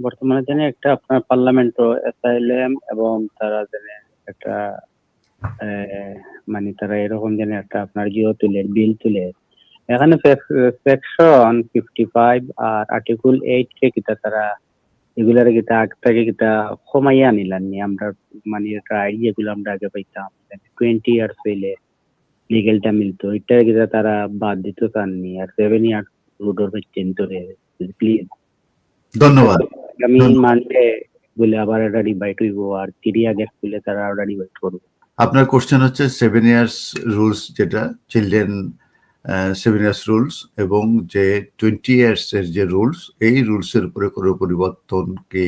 বর্তমানে জানি একটা আপনার পার্লামেন্ট অ্যাসাইলাম এবং তারা জানি একটা মানে তারা এরকম জানি একটা আপনার বিল তুলে এখানে সেকশন 55 আর আর্টিকেল 8 কে কিতা তারা এগুলার কিতা আগ থেকে কিতা কমাইয়া নিলাম নি আমরা মানে একটা আইডিয়া গুলো আমরা আগে পাইতাম 20 ইয়ার্স হইলে লিগেলটা মিলতো এটা কিতা তারা বাদ দিত চাননি আর 7 ইয়ার্স রুডোর চেঞ্জ করে প্লিজ ধন্যবাদ। আমি মানতে বলে আবার এটা ডিভাইড হইব আর 3 আগে স্কুলে তারা ওটা ডিভাইড করবে। আপনার কোশ্চেন হচ্ছে 7 ইয়ার্স রুলস, যেটা চিলড্রেন 7 ইয়ার্স রুলস, এবং যে 20 ইয়ার্স এর যে রুলস, এই রুলস এর উপরে কোনো পরিবর্তন কি,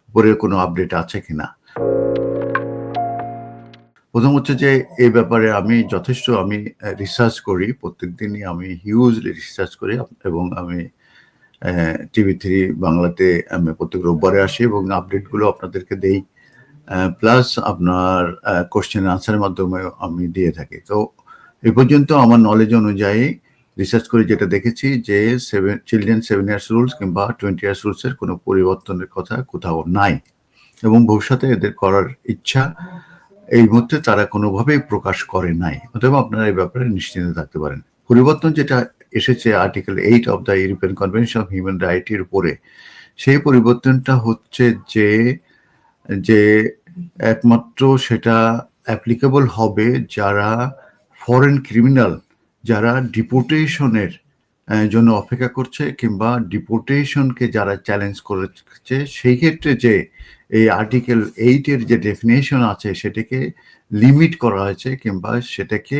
উপরে কোনো আপডেট আছে কিনা। প্রথম হচ্ছে যে এই ব্যাপারে আমি যথেষ্ট রিসার্চ করি, প্রত্যেকদিনই আমি হিউজলি রিসার্চ করি, এবং আমি TV3 বাংলাতে আমি প্রত্যেক রোববারে আসি এবং আপডেটগুলো আপনাদেরকে দেই, প্লাস আপনার কোশ্চেন আনসারের মাধ্যমে আমি দিয়ে থাকি। তো এই পর্যন্ত আমার নলেজ অনুযায়ী রিসার্চ করে যেটা দেখেছি যে চিলড্রেন 7 ইয়ার্স রুলস কিংবা 20 ইয়ার্স রুলসের কোনো পরিবর্তনের কথা কোথাও নাই, এবং ভবিষ্যতে এদের করার ইচ্ছা এই মুহূর্তে তারা কোনোভাবেই প্রকাশ করে নাই। অতএব আপনারা এই ব্যাপারে নিশ্চিন্ত থাকতে পারেন। পরিবর্তন যেটা এসেছে article 8 of the European convention of human রাইটের উপরে, সেই পরিবর্তনটা হচ্ছে যে একমাত্র সেটা অ্যাপ্লিকেবল হবে যারা ফরেন ক্রিমিনাল, যারা ডিপোর্টেশনের জন্য অপেক্ষা করছে কিংবা ডিপোর্টেশনকে যারা চ্যালেঞ্জ করেছে, সেই ক্ষেত্রে যে এই আর্টিকেল 8 এর যে ডেফিনেশন আছে সেটাকে লিমিট করা হয়েছে কিংবা সেটাকে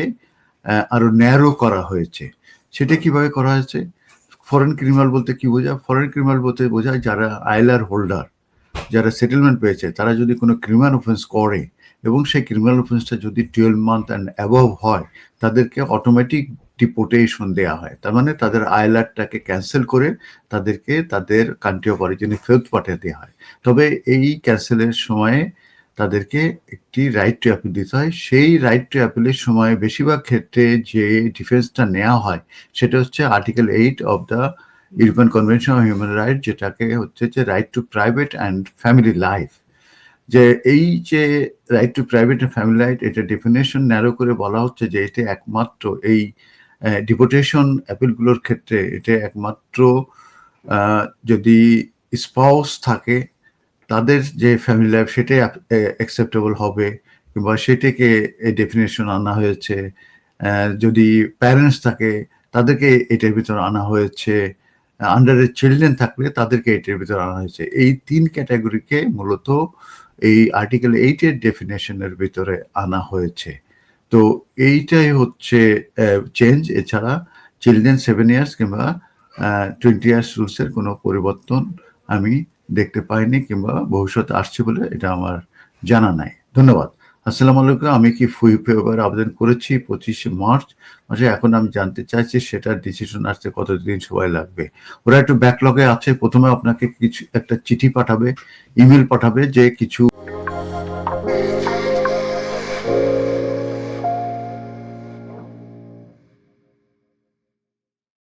আরো ন্যারো করা হয়েছে। সেটা কিভাবে করা হয়েছে? ফরেন ক্রিমিনাল বলতে কি বোঝায়? ফরেন ক্রিমিনাল বলতে বোঝায় যারা আইলার হোল্ডার, যারা সেটেলমেন্ট পেয়েছে, তারা যদি কোনো ক্রিমিনাল অফেন্স করে এবং সেই ক্রিমিনাল অফেন্সটা যদি 12 মান্থ অ্যান্ড অ্যাবভ হয়, তাদেরকে অটোমেটিক ডিপোর্টেশন দেওয়া হয়। তার মানে তাদের আইলারটাকে ক্যান্সেল করে তাদেরকে তাদের কান্ট্রি অফ অরিজিনে ফেরত পাঠিয়ে দেওয়া হয়। তবে এই ক্যান্সেলের সময়ে তাদেরকে একটি রাইট টু অ্যাপিল দিতে হয়। সেই রাইট টু অ্যাপিলের সময় বেশিরভাগ ক্ষেত্রে যে ডিফেন্সটা নেওয়া হয় সেটা হচ্ছে article 8 of the European convention of human right, যেটাকে হচ্ছে যে right two private and family life. যে এই যে right two private and family life, এটা ডেফিনেশন ন্যারো করে বলা হচ্ছে যে এটা একমাত্র এই ডিপোর্টেশন অ্যাপিলগুলোর ক্ষেত্রে এটা একমাত্র যদি স্পাউস থাকে তাদের যে ফ্যামিলি লাইফ সেটাই অ্যাকসেপ্টেবল হবে, কিংবা সেটাকে এই ডেফিনেশন আনা হয়েছে। যদি প্যারেন্টস থাকে তাদেরকে এটার ভিতরে আনা হয়েছে, আন্ডারের চিলড্রেন থাকলে তাদেরকে এটার ভিতরে আনা হয়েছে। এই 3 ক্যাটাগরিকে মূলত এই আর্টিকেল 8 এর ডেফিনেশনের ভিতরে আনা হয়েছে। তো এইটাই হচ্ছে চেঞ্জ। এছাড়া চিলড্রেন 7 ইয়ার্স কিংবা 20 ইয়ার্স রুলসের কোনো পরিবর্তন আমি দেখতে পাইনি কিংবা ভবিষ্যতে আসছে বলে এটা আমার জানা নাই। ধন্যবাদ। আসসালামু আলাইকুম। আমি কি ফুইপেবার আবেদন করেছি 25 মার্চ মাসে। এখন আমি জানতে চাইছি সেটার ডিসিশন আসতে কতদিন সময় লাগবে। ওরা একটু ব্যাকলগে আছে। প্রথমে আপনাকে কিছু একটা চিঠি পাঠাবে, ইমেল পাঠাবে যে কিছু